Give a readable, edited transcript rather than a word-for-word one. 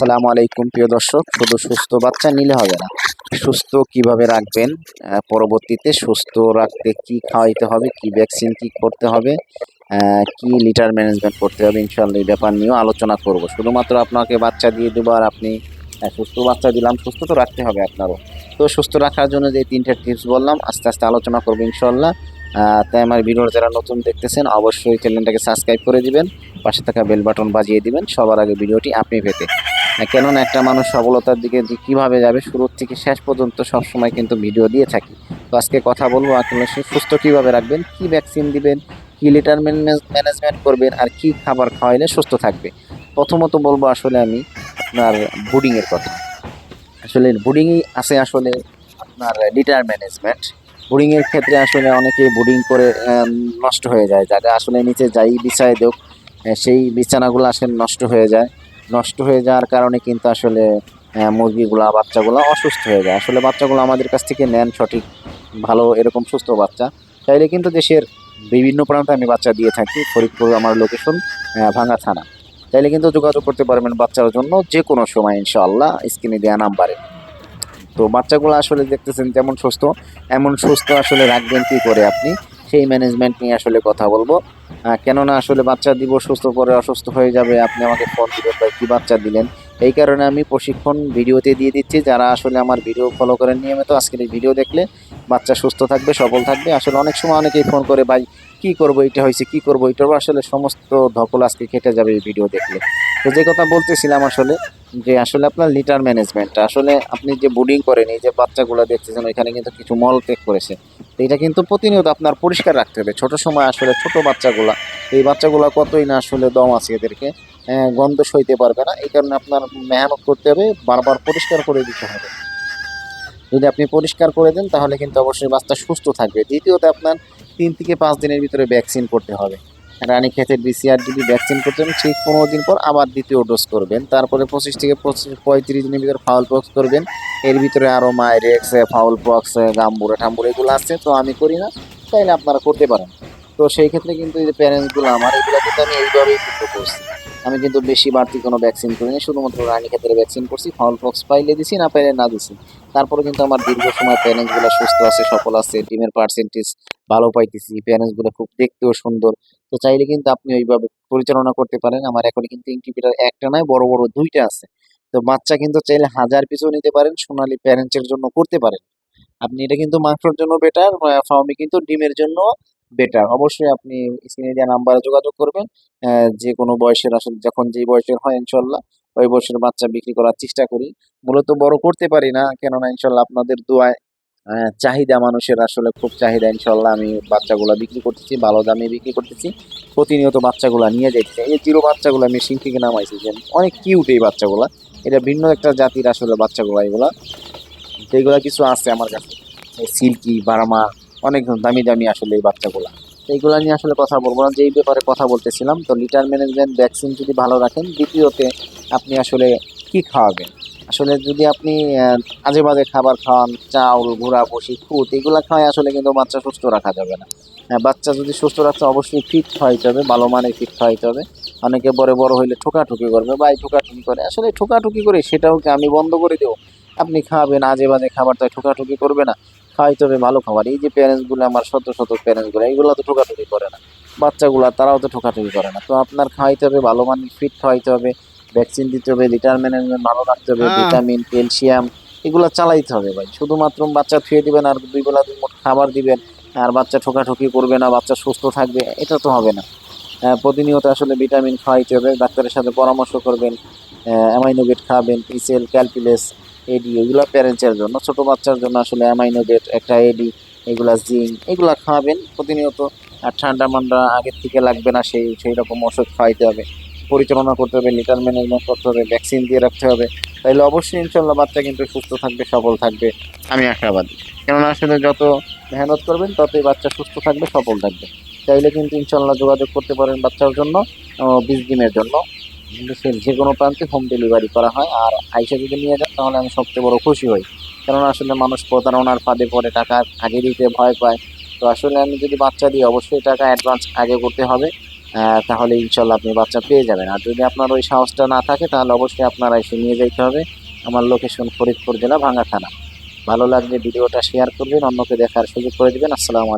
আসসালামু আলাইকুম প্রিয় দর্শক। শুধু সুস্থ বাচ্চা নিলে হবে না, সুস্থ কিভাবে রাখবেন, পরবর্তীতে সুস্থ রাখতে কি খাওয়াইতে হবে, কি ভ্যাকসিন কি করতে হবে, কি লিটার ম্যানেজমেন্ট করতে হবে, ইনশাআল্লাহ এই ব্যাপার নিয়েও আলোচনা করব। শুধুমাত্র আপনাকে বাচ্চা দিয়ে দেবো আর আপনি সুস্থ বাচ্চা দিলাম, সুস্থ তো রাখতে হবে আপনারও। তো সুস্থ রাখার জন্য যে তিনটা টিপস বললাম আস্তে আস্তে আলোচনা করবো ইনশাআল্লাহ। তাই আমার ভিডিওর যারা নতুন দেখতেছেন অবশ্যই চ্যানেলটাকে সাবস্ক্রাইব করে দিবেন, পাশে থাকা বেল বাটন বাজিয়ে দিবেন সবার আগে ভিডিওটি আপনি পেতে। কেননা একটা মানুষ সফলতার দিকে যে কীভাবে যাবে শুরু থেকে শেষ পর্যন্ত সবসময় কিন্তু ভিডিও দিয়ে থাকি। তো আজকে কথা বলবো আসলে সুস্থ কীভাবে রাখবেন, কি ভ্যাকসিন দিবেন, কি লিটার ম্যানেজমেন্ট করবেন, আর কি খাবার খাওয়াইলে সুস্থ থাকবে। প্রথমত বলবো আসলে আমি আপনার বুডিংয়ের কথা। আসলে বুডিংই আছে আসলে আপনার লিটার ম্যানেজমেন্ট। বুডিংয়ের ক্ষেত্রে আসলে অনেকে বুডিং করে নষ্ট হয়ে যায়, জায়গা আসলে নিচে যাই বিছায় দেখ সেই বিছানাগুলো আসলে নষ্ট হয়ে যায়। নষ্ট হয়ে যাওয়ার কারণে কিন্তু আসলে মুরগিগুলা বাচ্চাগুলো অসুস্থ হয়ে যায়। আসলে বাচ্চাগুলো আমাদের কাছ থেকে নেন সঠিক ভালো এরকম সুস্থ বাচ্চা চাইলে কিন্তু দেশের বিভিন্ন প্রান্তে আমি বাচ্চা দিয়ে থাকি। ফরিদপুর আমার লোকেশন, ভাঙ্গা থানা। চাইলে কিন্তু যোগাযোগ করতে পারবেন বাচ্চার জন্য যে কোনো সময় ইনশাআল্লাহ স্ক্রিনে দেওয়া নাম্বারে। তো বাচ্চাগুলো আসলে দেখতেছেন যেমন সুস্থ, এমন সুস্থ আসলে রাখবেন কি করে আপনি, সেই ম্যানেজমেন্ট নিয়ে আসলে কথা বলবো। কেননা আসলে বাচ্চা দিব সুস্থ পরে অসুস্থ হয়ে যাবে, আপনি আমাকে ফোন দিবেন ভাই কী বাচ্চা দিলেন। এই কারণে আমি প্রশিক্ষণ ভিডিওতে দিয়ে দিচ্ছি। যারা আসলে আমার ভিডিও ফলো করেন নিয়মিত, আজকের এই ভিডিও দেখলে বাচ্চা সুস্থ থাকবে, সবল থাকবে। আসলে অনেক সময় অনেকেই ফোন করে ভাই কী করবো, এটা হয়েছে কী করবো, এটা আসলে সমস্ত ধকল আজকে কেটে যাবে এই ভিডিও দেখলে। তো যে কথা বলতেছিলাম আসলে যে আসলে আপনার লিটার ম্যানেজমেন্ট, আসলে আপনি যে বুডিং করেন এই যে বাচ্চাগুলো দেখতেছেন ওইখানে কিন্তু কিছু মল ত্যাগ করেছে। তো এটা কিন্তু প্রতিনিয়ত আপনার পরিষ্কার রাখতে হবে। ছোট সময় আসলে ছোট বাচ্চাগুলা, এই বাচ্চাগুলা কতই না আসলে দম আছে এদেরকে, গন্ধ সইতে পারবে না। এই কারণে আপনার মেহনত করতে হবে, বারবার পরিষ্কার করে দিতে হবে। যদি আপনি পরিষ্কার করে দেন তাহলে কিন্তু অবশ্যই বাচ্চা সুস্থ থাকবে। দ্বিতীয়ত আপনার 3 থেকে 5 দিনের ভিতরে ভ্যাকসিন করতে হবে। রানীক্ষেতের বিসিআর যদি ভ্যাকসিন করতে হবে ঠিক 15 দিন পর আবার দ্বিতীয় ডোজ করবেন। তারপরে 25 থেকে 35 দিনের ভিতরে ফাউল পক্স করবেন। এর ভিতরে আরও মাইরেক্স, ফাউল পক্স, গাম্বুরা টাম্বুরা এগুলো আছে, তো আমি করি না, চাইলে আপনারা করতে পারেন। তো সেই ক্ষেত্রে কিন্তু এই যে প্যারেন্টসগুলো আমার এগুলো কিন্তু আমি এইভাবেই কিন্তু করছি। আমি কিন্তু বেশি বাড়তি কোনো ভ্যাকসিন করিনি, শুধুমাত্র রানীক্ষেতের ভ্যাকসিন করছি, ফাউল পক্স পাইলে দিছি, না পাইলে না দিছি। তারপরে কিন্তু আমার দীর্ঘ সময় প্যারেন্টসগুলো সুস্থ আছে, সফল আছে, ডিমের পার্সেন্টেজ ভালো পাইতেছি, প্যারেন্টসগুলো খুব দেখতেও সুন্দর। তো চাইলে কিন্তু আপনি ওইভাবে পরিচালনা করতে পারেন। আমার এখন কিন্তু ইনকিউবেটর একটা নয়, বড় বড় 2টা আছে। তো বাচ্চা কিন্তু চাইলে 1000 পিসও নিতে পারেন, সোনালী প্যারেন্টসের জন্য করতে পারেন। আপনি এটা কিন্তু মাংসের জন্য বেটার, ফার্মে কিন্তু ডিমের জন্য বেটার। অবশ্যই আপনি স্ক্রিনে দেওয়া নাম্বারে যোগাযোগ করবেন। যে কোনো বয়সের আসলে যখন যে বয়সের হয় ইনশাল্লাহ ওই বয়সের বাচ্চা বিক্রি করার চেষ্টা করি। মূলত বড় করতে পারি না, কেননা ইনশাল্লাহ আপনাদের দোয়ায় চাহিদা মানুষের আসলে খুব চাহিদা। ইনশাল্লাহ আমি বাচ্চাগুলা বিক্রি করতেছি, ভালো দামে বিক্রি করতেছি, প্রতিনিয়ত বাচ্চাগুলা নিয়ে যাইতেছি। এই জিরো বাচ্চাগুলো আমি সিং থেকে নামাইছি, যে অনেক কিউট এই বাচ্চাগুলা। এটা ভিন্ন একটা জাতির আসলে বাচ্চাগুলা এগুলা। তো এগুলা কিছু আছে আমার কাছে, সিল্কি, বার্মা, অনেক দামি দামি আসলে এই বাচ্চাগুলা। তো এইগুলা নিয়ে আসলে কথা বলবো না, যে এই ব্যাপারে কথা বলতেছিলাম। তো লিটার ম্যানেজমেন্ট ভ্যাকসিন যদি ভালো রাখেন, দ্বিতীয়তে আপনি আসলে কি খাওয়াবেন। আসলে যদি আপনি আজে বাজে খাবার খাওয়ান, চাউল, ঘোড়া, বসি, খুদ, এগুলা খাওয়াই আসলে কিন্তু বাচ্চা সুস্থ রাখা যাবে না। বাচ্চা যদি সুস্থ রাখতে অবশ্যই ফিট খাওয়াইতে হবে, ভালো মানের ফিট খাওয়াইতে হবে। অনেকে বড় হইলে ঠোকাঠুকি করবে, বা এই ঠোকাঠুকি করে, আসলে ঠোকাঠুকি করে সেটাও কি আমি বন্ধ করে দেবো? আপনি খাবেন আজে বাজে খাবার, তাই ঠোকাঠুকি করবে না, খাওয়াইতে হবে ভালো খাবার। এই যে প্যারেন্টসগুলো আমার শত শত প্যারেন্টসগুলো, এইগুলো তো ঠোকাঠুকি করে না, বাচ্চাগুলা তারাও তো ঠোকাঠুকি করে না। তো আপনার খাওয়াইতে হবে ভালো মানের ফিট খাওয়াইতে হবে, ভ্যাকসিন দিতে হবে, লিটার ম্যানেজমেন্ট ভালো রাখতে হবে, ভিটামিন, ক্যালসিয়াম এগুলো চালাইতে হবে ভাই। শুধুমাত্র বাচ্চা থুয়ে দিবেন আর 2 বেলা 2 মুঠ খাবার দিবেন আর বাচ্চা ঠোকাঠুকি করবে না, বাচ্চা সুস্থ থাকবে, এটা তো হবে না। প্রতিনিয়ত আসলে ভিটামিন খাওয়াইতে হবে, ডাক্তারের সাথে পরামর্শ করবেন। অ্যামাইনোভেট খাবেন, পিসেল, ক্যালপিলেস, এডি, এগুলো প্যারেন্টসের জন্য। ছোট বাচ্চার জন্য আসলে অ্যামাইনোভেট, একটা এডি, এগুলা জিঙ্ক, এগুলা খাওয়াবেন প্রতিনিয়ত। আর ঠান্ডা মান্ডা আগের থেকে লাগবে না, সেই রকম ওষুধ খাওয়াইতে হবে, পরিচালনা করতে হবে, লিটার ম্যানেজমেন্ট করতে হবে, ভ্যাকসিন দিয়ে রাখতে হবে। তাইলে অবশ্যই ইনশাল্লাহ বাচ্চা কিন্তু সুস্থ থাকবে, সবল থাকবে, আমি আশাবাদী। কেননা আসলে যত মেহনত করবেন ততই বাচ্চা সুস্থ থাকবে, সফল থাকবে। চাইলে কিন্তু ইনশাল্লাহ যোগাযোগ করতে পারেন বাচ্চার জন্য, 20 ডিমের জন্য। দেশের যে কোনো প্রান্তে হোম ডেলিভারি করা হয়। আর আইসা যদি নিয়ে যান তাহলে আমি সবচেয়ে বড় খুশি হই, কেননা আসলে মানুষ প্রতারণার ফাঁদে পড়ে, টাকা আগে দিতে ভয় পায়। তো আসলে আমি যদি বাচ্চা দিই অবশ্যই টাকা অ্যাডভান্স আগে করতে হবে। তাহলে ইনশাল্লাহ আপনি বাচ্চা পেয়ে যাবেন। আর যদি আপনার ওই সাহসটা না থাকে তাহলে অবশ্যই আপনারা এসে নিয়ে যেতে হবে। আমার লোকেশন ফরিদপুর জেলা, ভাঙ্গা থানা। ভালো লাগলে ভিডিওটা শেয়ার করবেন, অন্যকে দেখার সুযোগ করে দিবেন। আসসালামু আলাইকুম।